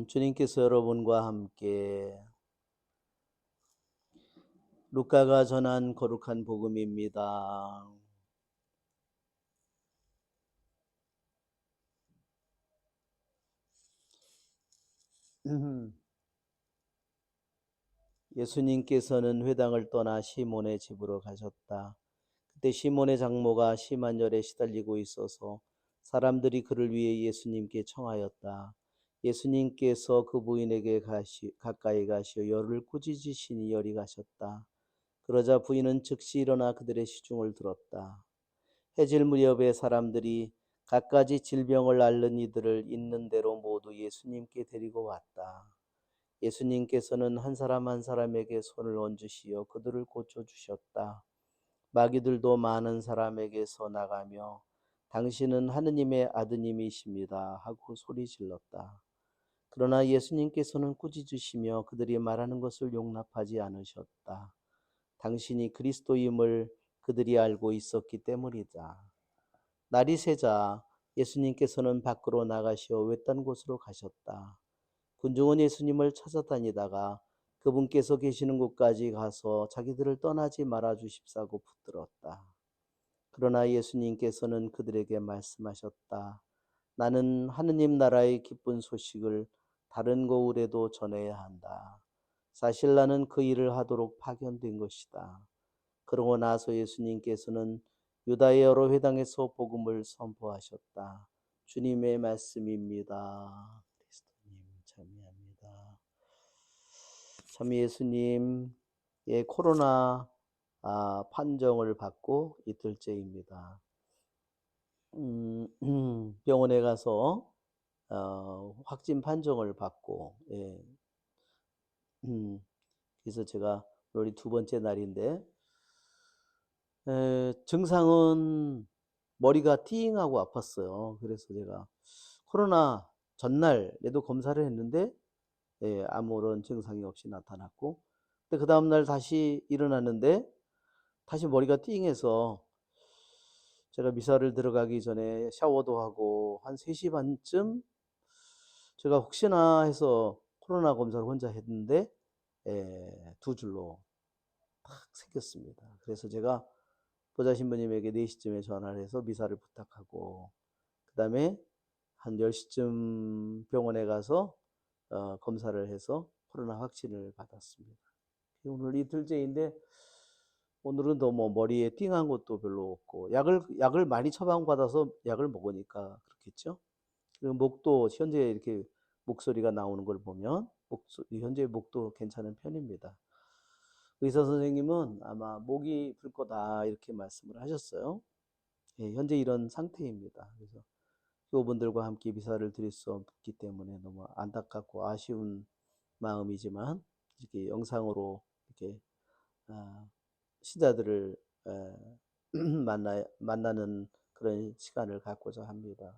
주님께서 여러분과 함께 루카가 전한 거룩한 복음입니다. 예수님께서는 회당을 떠나 시몬의 집으로 가셨다. 그때 시몬의 장모가 심한 열에 시달리고 있어서 사람들이 그를 위해 예수님께 청하였다. 예수님께서 그 부인에게 가까이 가시어 열을 꾸짖으시니 열이 가셨다. 그러자 부인은 즉시 일어나 그들의 시중을 들었다. 해질 무렵에 사람들이 갖가지 질병을 앓는 이들을 있는 대로 모두 예수님께 데리고 왔다. 예수님께서는 한 사람 한 사람에게 손을 얹으시어 그들을 고쳐주셨다. 마귀들도 많은 사람에게서 나가며 당신은 하느님의 아드님이십니다 하고 소리 질렀다. 그러나 예수님께서는 꾸짖으시며 그들이 말하는 것을 용납하지 않으셨다. 당신이 그리스도임을 그들이 알고 있었기 때문이다. 날이 새자 예수님께서는 밖으로 나가시어 외딴 곳으로 가셨다. 군중은 예수님을 찾아다니다가 그분께서 계시는 곳까지 가서 자기들을 떠나지 말아 주십사고 붙들었다. 그러나 예수님께서는 그들에게 말씀하셨다. 나는 하느님 나라의 기쁜 소식을 다른 고을에도 전해야 한다. 사실 나는 그 일을 하도록 파견된 것이다. 그러고 나서 예수님께서는 유다의 여러 회당에서 복음을 선포하셨다. 주님의 말씀입니다. 그리스도님 참여합니다. 참 예수님 코로나 판정을 받고 이틀째입니다. 병원에 가서 확진 판정을 받고 그래서 제가 오늘이 두 번째 날인데 증상은 머리가 띵하고 아팠어요. 그래서 제가 코로나 전날에도 검사를 했는데 아무런 증상이 없이 나타났고, 근데 그 다음날 다시 일어났는데 다시 머리가 띵해서 제가 미사를 들어가기 전에 샤워도 하고 한 3시 반쯤 제가 혹시나 해서 코로나 검사를 혼자 했는데 두 줄로 탁 생겼습니다. 그래서 제가 보좌 신부님에게 4시쯤에 전화를 해서 미사를 부탁하고 그 다음에 한 10시쯤 병원에 가서 검사를 해서 코로나 확진을 받았습니다. 오늘 이틀째인데 오늘은 뭐 머리에 띵한 것도 별로 없고 약을 많이 처방받아서 약을 먹으니까 그렇겠죠. 그리고 목도 현재 이렇게 목소리가 나오는 걸 보면 현재 목도 괜찮은 편입니다. 의사 선생님은 아마 목이 불 거다 이렇게 말씀을 하셨어요. 현재 이런 상태입니다. 그래서 교우분들과 함께 미사를 드릴 수 없기 때문에 너무 안타깝고 아쉬운 마음이지만 이렇게 영상으로 이렇게 신자들을 만나는 그런 시간을 갖고자 합니다.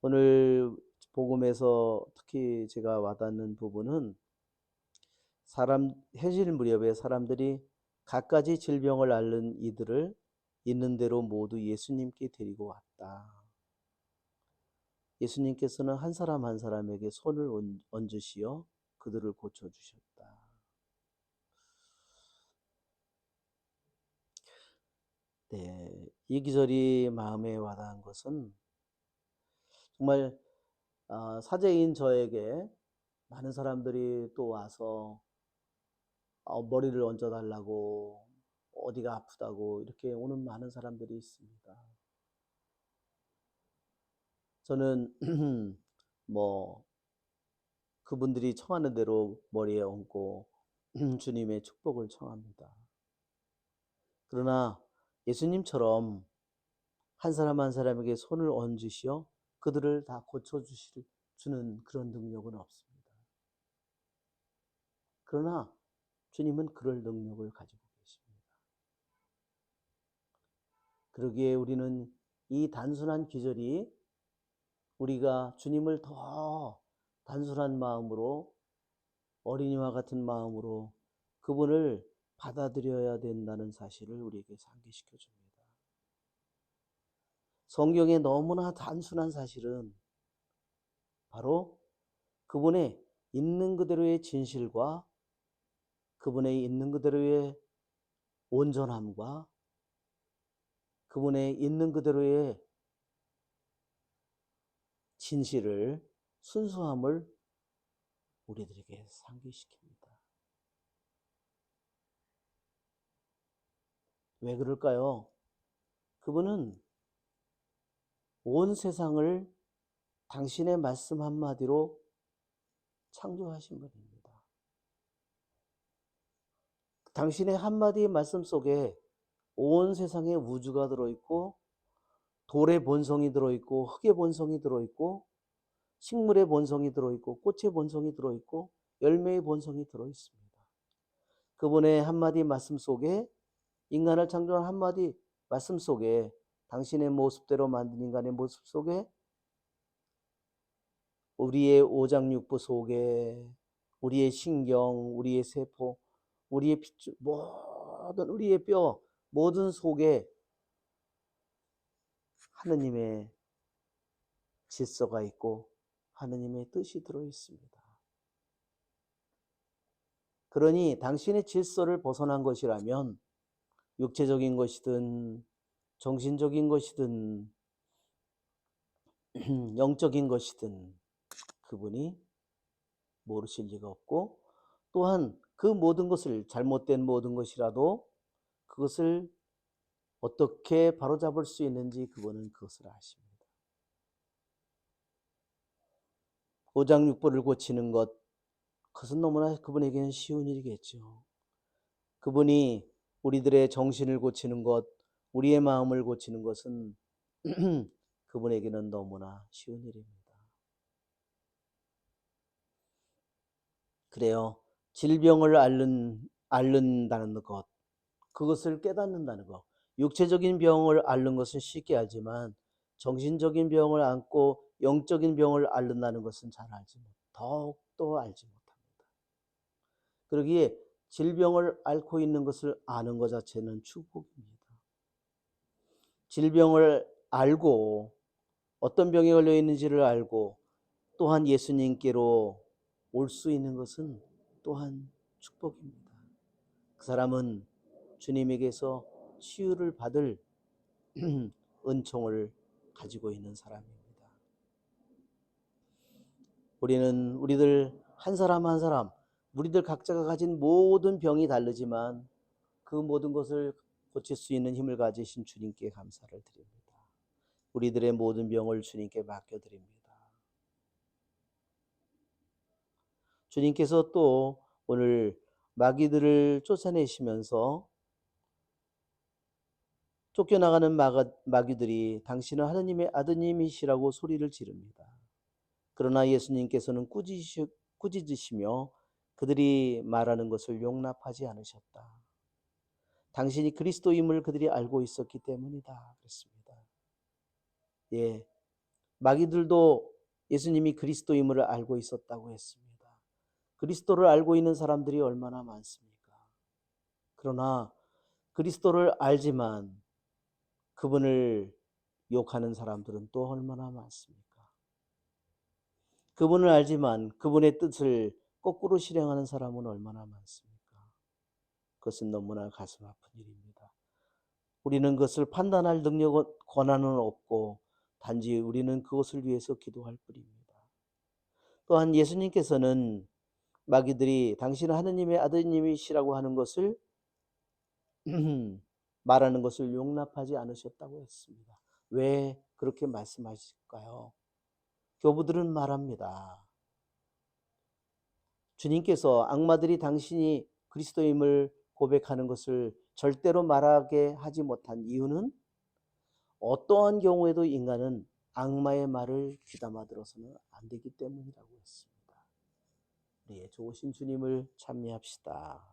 오늘 복음에서 특히 제가 와닿는 부분은 해질 무렵에 사람들이 갖가지 질병을 앓는 이들을 있는 대로 모두 예수님께 데리고 왔다. 예수님께서는 한 사람 한 사람에게 손을 얹으시어 그들을 고쳐주셨다. 네, 이 기절이 마음에 와닿은 것은 정말 사제인 저에게 많은 사람들이 또 와서 머리를 얹어달라고 어디가 아프다고 이렇게 오는 많은 사람들이 있습니다. 저는 뭐 그분들이 청하는 대로 머리에 얹고 주님의 축복을 청합니다. 그러나 예수님처럼 한 사람 한 사람에게 손을 얹으시어 그들을 다 고쳐주는 그런 능력은 없습니다. 그러나 주님은 그럴 능력을 가지고 계십니다. 그러기에 우리는 이 단순한 기절이 우리가 주님을 더 단순한 마음으로 어린이와 같은 마음으로 그분을 받아들여야 된다는 사실을 우리에게 상기시켜 줍니다. 성경의 너무나 단순한 사실은 바로 그분의 있는 그대로의 진실과 그분의 있는 그대로의 온전함과 그분의 있는 그대로의 진실을, 순수함을 우리들에게 상기시킵니다. 왜 그럴까요? 그분은 온 세상을 당신의 말씀 한마디로 창조하신 분입니다. 당신의 한마디의 말씀 속에 온 세상의 우주가 들어있고, 돌의 본성이 들어있고, 흙의 본성이 들어있고, 식물의 본성이 들어있고, 꽃의 본성이 들어있고, 열매의 본성이 들어있습니다. 그분의 한마디 말씀 속에, 인간을 창조한 한마디 말씀 속에, 당신의 모습대로 만든 인간의 모습 속에, 우리의 오장육부 속에, 우리의 신경, 우리의 세포, 우리의 핏줄, 모든 우리의 뼈, 모든 속에 하느님의 질서가 있고 하느님의 뜻이 들어 있습니다. 그러니 당신의 질서를 벗어난 것이라면 육체적인 것이든 정신적인 것이든 영적인 것이든 그분이 모르실 리가 없고, 또한 그 모든 것을, 잘못된 모든 것이라도 그것을 어떻게 바로잡을 수 있는지 그분은 그것을 아십니다. 오장육부를 고치는 것, 그것은 너무나 그분에게는 쉬운 일이겠죠. 그분이 우리들의 정신을 고치는 것, 우리의 마음을 고치는 것은 그분에게는 너무나 쉬운 일입니다. 그래요. 질병을 앓는다는 것, 그것을 깨닫는다는 것. 육체적인 병을 앓는 것은 쉽게 알지만 정신적인 병을 앓고 영적인 병을 앓는다는 것은 잘 알지 못, 더욱더 알지 못합니다. 그러기에 질병을 앓고 있는 것을 아는 것 자체는 축복입니다. 질병을 알고 어떤 병에 걸려 있는지를 알고 또한 예수님께로 올 수 있는 것은 또한 축복입니다. 그 사람은 주님에게서 치유를 받을 은총을 가지고 있는 사람입니다. 우리는 우리들 한 사람 한 사람, 우리들 각자가 가진 모든 병이 다르지만 그 모든 것을 고칠 수 있는 힘을 가지신 주님께 감사를 드립니다. 우리들의 모든 병을 주님께 맡겨드립니다. 주님께서 또 오늘 마귀들을 쫓아내시면서 쫓겨나가는 마귀들이 당신은 하느님의 아드님이시라고 소리를 지릅니다. 그러나 예수님께서는 꾸짖으시며 그들이 말하는 것을 용납하지 않으셨다. 당신이 그리스도임을 그들이 알고 있었기 때문이다 그랬습니다. 예, 마귀들도 예수님이 그리스도임을 알고 있었다고 했습니다. 그리스도를 알고 있는 사람들이 얼마나 많습니까? 그러나 그리스도를 알지만 그분을 욕하는 사람들은 또 얼마나 많습니까? 그분을 알지만 그분의 뜻을 거꾸로 실행하는 사람은 얼마나 많습니까? 그것은 너무나 가슴 아픈 일입니다. 우리는 그것을 판단할 능력은, 권한은 없고 단지 우리는 그것을 위해서 기도할 뿐입니다. 또한 예수님께서는 마귀들이 당신은 하느님의 아드님이시라고 하는 것을 말하는 것을 용납하지 않으셨다고 했습니다. 왜 그렇게 말씀하실까요? 교부들은 말합니다. 주님께서 악마들이 당신이 그리스도임을 고백하는 것을 절대로 말하게 하지 못한 이유는 어떠한 경우에도 인간은 악마의 말을 귀담아 들어서는 안 되기 때문이라고 했습니다. 우리의 좋으신 주님을 찬미합시다.